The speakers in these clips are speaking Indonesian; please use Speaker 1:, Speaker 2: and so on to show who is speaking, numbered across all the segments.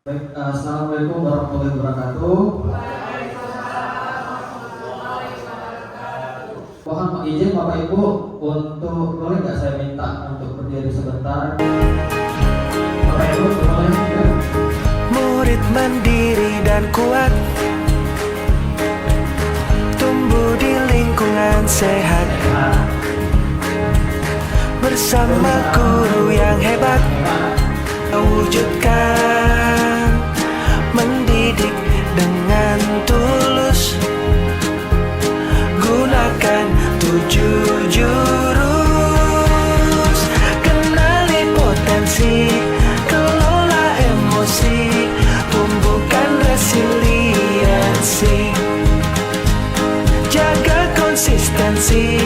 Speaker 1: Baik, Assalamualaikum warahmatullahi wabarakatuh. Mohon izin Bapak Ibu untuk boleh nggak saya minta untuk berdiri sebentar. Bapak Ibu boleh ya?
Speaker 2: Murid mandiri dan kuat, tumbuh di lingkungan sehat, bersama guru yang hebat, wujudkan mendidik dengan tulus. Gunakan 7 jurus, kenali potensi, kelola emosi, tumbuhkan resiliensi, jaga konsistensi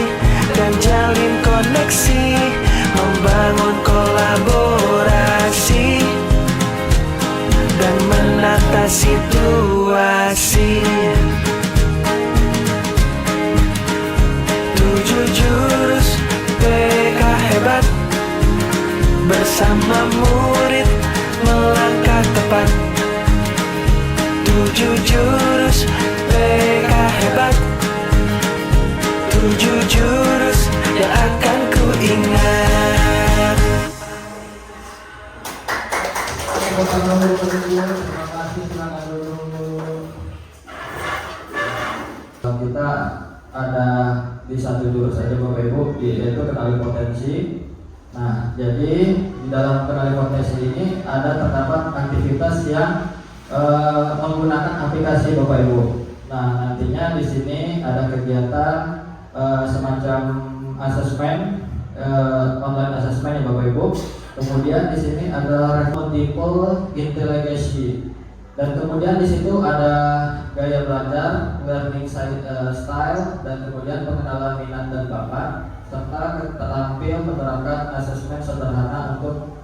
Speaker 2: dan jalin koneksi, membangun kolaborasi dan menata situasi. 7 jurus PK hebat, bersama murid melangkah tepat. 7 jurus PK hebat, 7 jurus yang akan ku ingat.
Speaker 1: Terima kasih, silakan dulu. Kita ada di 1 jurus saja Bapak Ibu, yaitu kenali potensi. Nah, jadi di dalam kenali potensi ini terdapat aktivitas yang menggunakan aplikasi Bapak Ibu. Nah, nantinya di sini ada kegiatan semacam asesmen, online assessment ya Bapak Ibu. Kemudian di sini ada multiple intelligence. Dan kemudian di situ ada gaya belajar, learning style, dan kemudian pengenalan minat dan bakat, serta terampil menerapkan asesmen sederhana untuk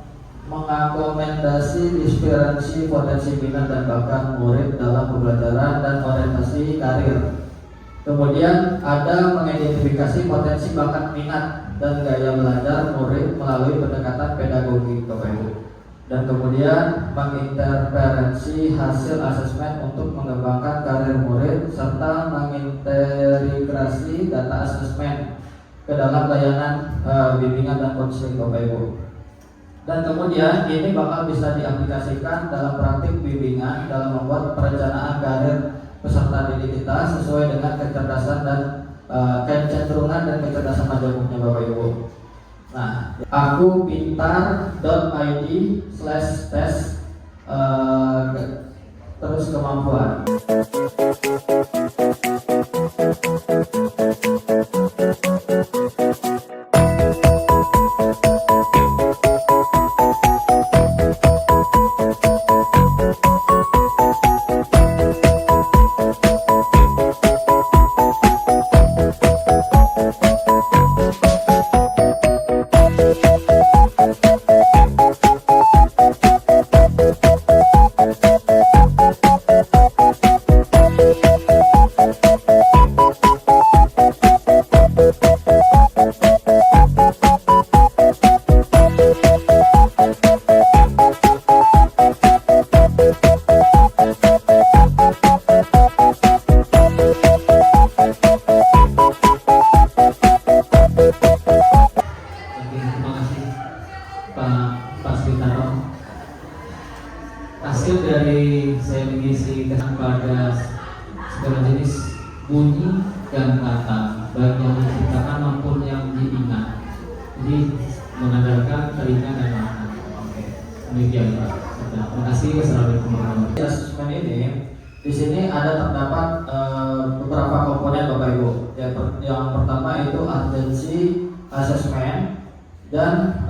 Speaker 1: mengakomodasi inspirasi potensi minat dan bakat murid dalam pembelajaran dan orientasi karir. Kemudian ada mengidentifikasi potensi bakat minat dan gaya belajar murid melalui pendekatan pedagogi Bapak Ibu. Dan kemudian menginterferensi hasil asesmen untuk mengembangkan karir murid serta mengintegrasi data asesmen ke dalam layanan bimbingan dan konseling Bapak Ibu. Dan kemudian ini bakal bisa diaplikasikan dalam praktik bimbingan dalam membuat perencanaan karir peserta didik kita sesuai dengan kecerdasan dan kecenderungan dan kecerdasan majemuknya Bapak Ibu. Nah, akupintar.id/tes terus kemampuan. Hasil dari saya mengisi pada segala jenis bunyi dan kata, baik yang diciptakan maupun yang diingat. Jadi mengandalkan telinga dan mata. Oke, demikian Pak. Terima kasih. Wassalamualaikum warahmatullahi wabarakatuh. Asesmen ini di sini terdapat beberapa komponen Bapak Ibu. Yang pertama itu urgency asesmen. Dan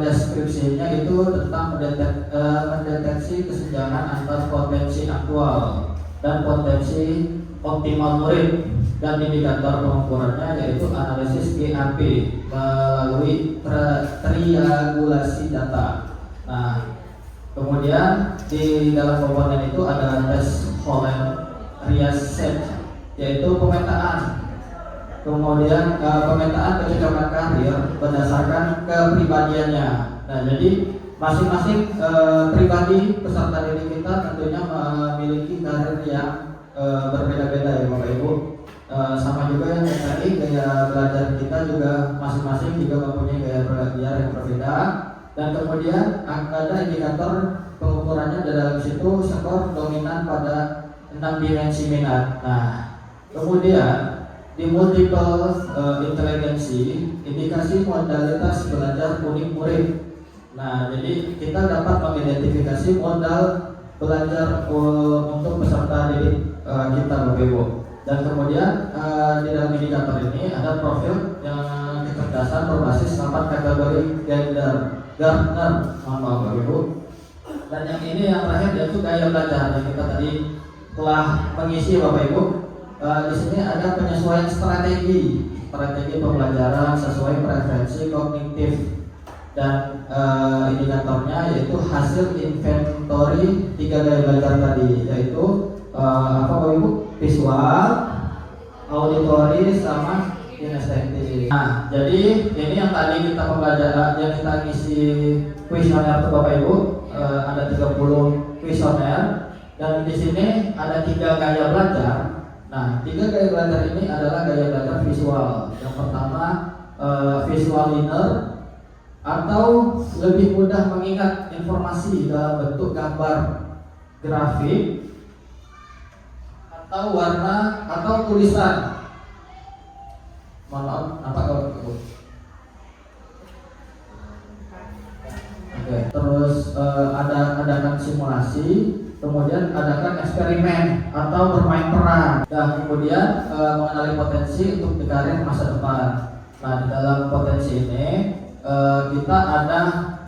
Speaker 1: deskripsinya itu tentang mendeteksi kesenjangan antar potensi aktual dan potensi optimal murid, dan indikator pengukurannya yaitu analisis GAP melalui triangulasi data. Nah, kemudian di dalam komponen itu ada tes Holland-Riaset, yaitu pemetaan. Kemudian pemetaan kecocokan karir berdasarkan kepribadiannya. Nah, jadi masing-masing pribadi peserta didik kita tentunya memiliki karir yang berbeda-beda ya Bapak Ibu. Sama juga yang tadi gaya belajar kita juga masing-masing juga mempunyai gaya belajar yang berbeda. Dan kemudian ada indikator pengukurannya di dalam situ skor dominan pada 6 dimensi minat. Nah, kemudian di multiple intelligency indikasi modalitas belajar unik murid. Nah, jadi kita dapat mengidentifikasi modal belajar untuk peserta didik kita Bapak Ibu. Dan kemudian di dalam indikator ini ada profil yang kecerdasan berbasis 8 kategori Gardner, mohon maaf Bapak Ibu. Dan yang ini yang terakhir yaitu gaya belajar yang kita tadi telah mengisi Bapak Ibu. Di sini ada penyesuaian strategi pembelajaran sesuai preferensi kognitif dan indikatornya yaitu hasil inventory 3 gaya belajar tadi, yaitu apa Bapak Ibu? Visual, auditory, sama kinestetik. Nah, jadi ini yang tadi kita pembelajaran yang kita ngisi kuesioner itu Bapak Ibu, ada 30 kuesioner dan di sini ada 3 gaya belajar. Nah, 3 gaya belajar ini adalah gaya belajar visual. Yang pertama visual learner atau lebih mudah mengingat informasi dalam bentuk gambar, grafik, atau warna atau tulisan. Mohon apa kalau Oke. Terus adakan simulasi, kemudian adakan eksperimen atau bermain peran, dan kemudian mengenali potensi untuk di karir masa depan. Nah, di dalam potensi ini kita ada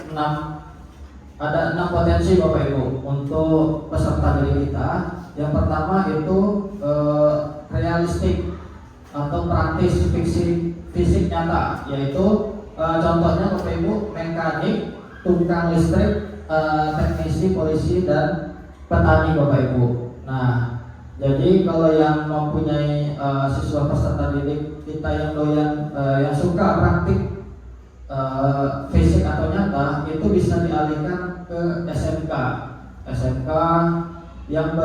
Speaker 1: 6 potensi Bapak Ibu untuk peserta didik kita. Yang pertama itu realistik atau praktis fisik nyata, yaitu contohnya Bapak Ibu mekanik, tukang listrik, teknisi, polisi, dan petani Bapak Ibu. Nah, jadi kalau yang mempunyai siswa peserta didik kita yang doyan yang suka praktik fisik atau nyata, itu bisa dialihkan ke SMK yang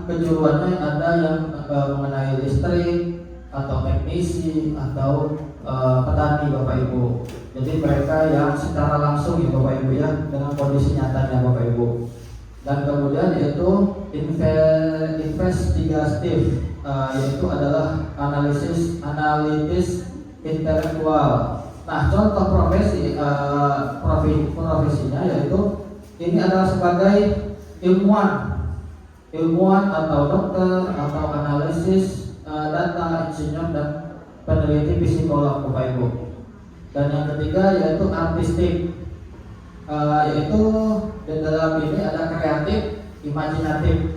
Speaker 1: kejuruannya ada yang mengenai listrik atau teknisi atau petani Bapak Ibu. Jadi mereka yang secara langsung ya Bapak Ibu ya, dengan kondisi nyatanya Bapak Ibu. Dan kemudian yaitu investigatif, yaitu adalah analitis intelektual. Nah, contoh profesinya yaitu ini adalah sebagai ilmuwan atau dokter atau analisis data, insinyur, dan peneliti psikolog Bapak Ibu. Dan yang ketiga yaitu artistik, yaitu di dalam ini ada kreatif, imajinatif.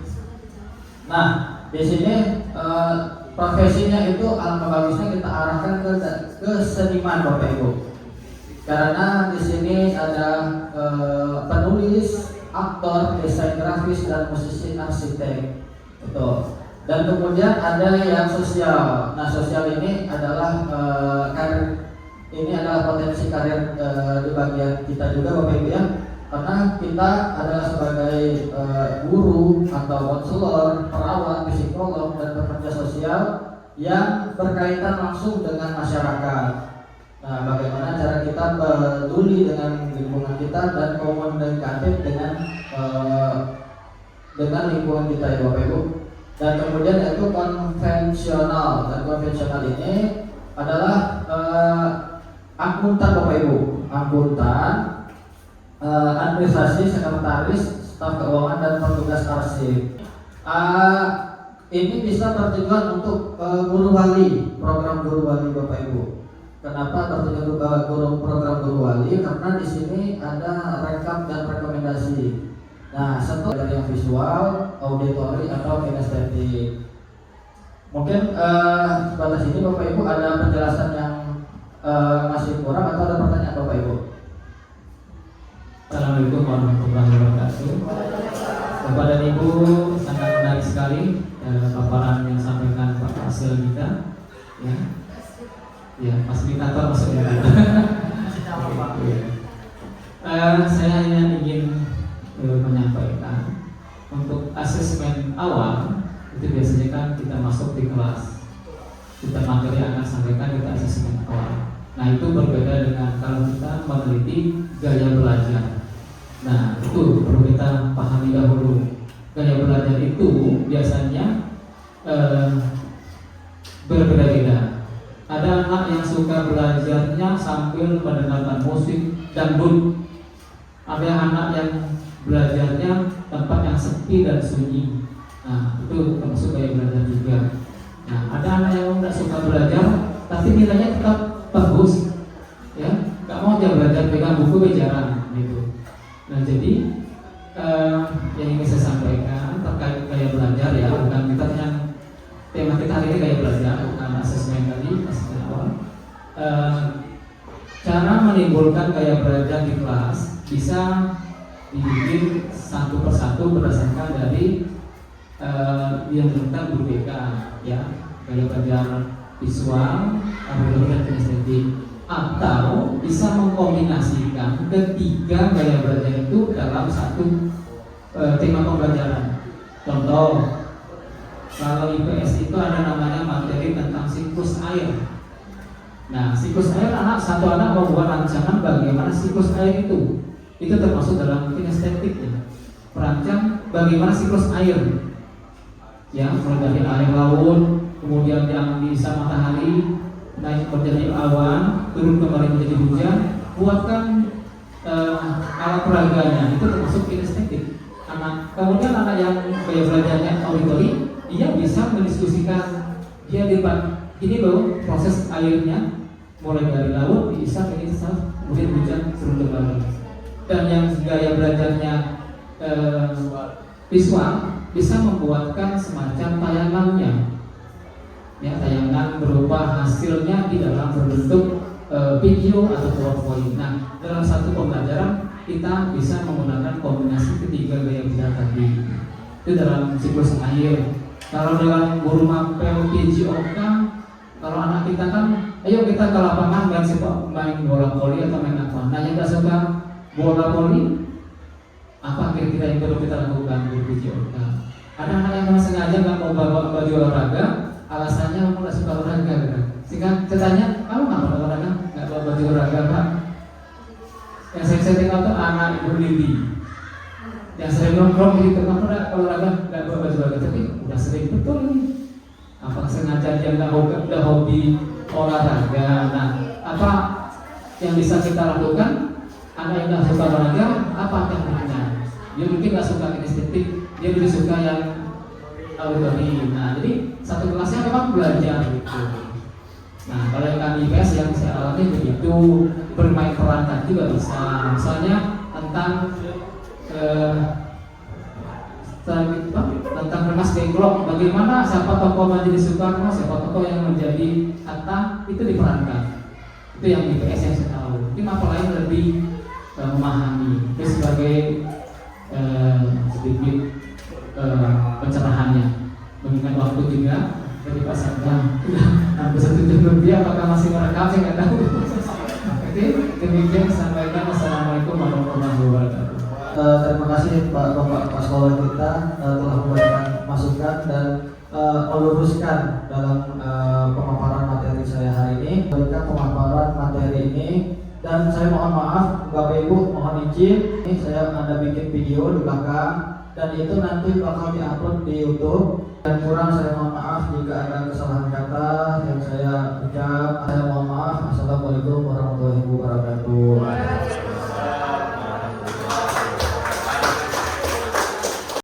Speaker 1: Nah, di sini profesinya itu alangkah bagusnya kita arahkan ke seniman Bapak Ibu, karena di sini ada penulis, aktor, desain grafis, dan musisi arsitek. Betul. Dan kemudian ada yang sosial. Nah, sosial ini adalah karir, ini adalah potensi karir di bagian kita juga Bapak Ibu ya, karena kita adalah sebagai guru atau konselor, perawat, psikolog, dan pekerja sosial yang berkaitan langsung dengan masyarakat. Nah, bagaimana cara kita peduli dengan lingkungan kita dan komunikatif dengan lingkungan kita ya Bapak Ibu. Dan kemudian yaitu konvensional. Dan konvensional ini adalah akuntan Bapak Ibu, akuntan, administrasi, sekretaris, staf keuangan, dan petugas arsip. Ini bisa bertujuan untuk guru wali, program guru wali Bapak Ibu. Kenapa bertujuan program guru wali? Karena di sini ada rekap dan rekomendasi. Nah, setelah dari yang visual, auditory, atau kinestetik. Mungkin sebatas ini Bapak Ibu ada penjelasan yang masih kurang atau ada pertanyaan Bapak Ibu?
Speaker 3: Assalamualaikum warahmatullahi wabarakatuh. Bapak dan Ibu, sangat menarik sekali paparan yang disampaikan Pak Hasil kita. Ya, fasilitator maksudnya. Saya hanya ingin menyampaikan untuk asesmen awal itu biasanya kan kita masuk di kelas, kita materi akan sampaikan, kita asesmen awal. Nah itu berbeda dengan kalau kita meneliti gaya belajar. Nah itu perlu kita pahami dahulu. Gaya belajar itu biasanya berbeda-beda. Ada anak yang suka belajarnya sambil mendengarkan musik dangdut. Ada anak yang belajarnya tempat yang sepi dan sunyi. Nah itu termasuk gaya belajar juga. Nah ada anak yang tidak suka belajar tapi nilainya tetap bagus, ya nggak mau dia belajar pegang buku jarang gitu. Nah jadi yang ingin saya sampaikan terkait gaya belajar ya, bukan kita yang tema kita hari ini gaya belajar, bukan asesmen tadi, asesmen awal. Cara menimbulkan gaya belajar di kelas bisa dibikin satu persatu berdasarkan dari yang tentang guru BK, ya gaya belajar visual, audio dan kinestetik, atau bisa mengkombinasikan ketiga gaya belajar itu dalam satu tema pembelajaran. Contoh, kalau IPS itu ada namanya materi tentang siklus air. Nah, siklus air satu anak membuat rancangan bagaimana siklus air itu termasuk dalam kinestetik ya. Perancang bagaimana siklus air, ya mulai dari air laut, kemudian yang bisa matahari naik menjadi awan, turun kembali menjadi hujan, buatkan alat peraganya, itu termasuk kinestetik. Kemudian anak yang gaya belajarnya auditori, dia bisa mendiskusikan, dia debat, ini loh proses airnya mulai dari laut bisa ini kemudian hujan turun kembali. Dan yang gaya belajarnya visual bisa membuatkan semacam tayangannya, ya tayangan berupa hasilnya di dalam berbentuk video atau PowerPoint. Nah dalam satu pembelajaran kita bisa menggunakan kombinasi ketiga gaya belajar tadi. Itu dalam siklus air. Kalau dalam guru mapel PJOK, kalau anak kita kan, ayo kita ke lapangan main bola voli atau main apa. Nah yang tidak suka bola voli, apa kira-kira yang perlu kita lakukan di PJOK? Ada anak yang memang sengaja nggak mau bawa baju olahraga, alasannya mau nggak suka olahraga, kan? Sehingga saya tanya, kamu nggak mau olahraga? Nggak bawa baju olahraga, Pak? Yang saya tengok tuh anak Ibu Lili, yang sering nongkrong gitu, kamu nggak olahraga? Nggak bawa baju olahraga, tapi udah sering betul ini. Apa sengaja dia nggak hobi olahraga? Nah, apa yang bisa kita lakukan? Anak yang nggak suka olahraga, apa tekniknya? Dia mungkin nggak suka kinestetik, dia lebih suka yang auditori. Nah, jadi satu kelasnya memang belajar gitu. Nah, kalau yang IPS yang saya alami begitu, bermain peran juga bisa. Misalnya tentang tentang Rengas Dengklok, bagaimana siapa tokoh Majelis Soekarno, siapa tokoh yang menjadi Hatta, itu diperankan. Itu yang IPS yang saya tahu. Mungkin apa lain lebih memahami. Itu sebagai sedikit pencerahannya. Mengingat waktu juga dari pasarnya hampir 1 jam lebih, apakah masih merekam saya nggak tahu. Oke, demikian sampaikan. Wassalamualaikum warahmatullahi wabarakatuh.
Speaker 1: Terima kasih Bapak sekolah kita telah memberikan masukan dan meluruskan dalam pemaparan materi saya hari ini. Berikan pemaparan materi ini dan saya mohon maaf Bapak Ibu, mohon izin ini saya ada bikin video di belakang dan itu nanti bakal diupload di YouTube dan kurang saya mohon maaf